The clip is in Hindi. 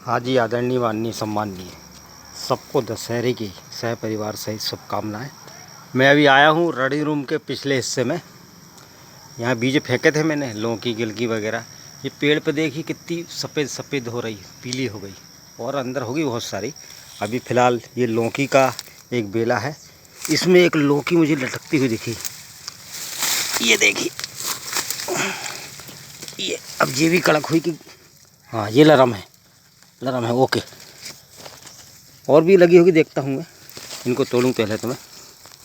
हाँ जी, आदरणीय माननीय सम्माननीय सबको दशहरे की सह परिवार सहित शुभकामनाएं। मैं अभी आया हूँ रेडी रूम के पिछले हिस्से में। यहाँ बीज फेंके थे मैंने, लौकी गिलकी वगैरह। ये पेड़ पे देखिए कितनी सफ़ेद सफ़ेद हो रही, पीली हो गई और अंदर होगी बहुत सारी। अभी फ़िलहाल ये लौकी का एक बेला है, इसमें एक लौकी मुझे लटकती हुई दिखी। ये देखिए, ये अब ये भी कड़क हुई कि हाँ ये लरम है, लरम है। ओके, और भी लगी होगी, देखता हूँ मैं। इनको तोड़ूँ पहले तो मैं।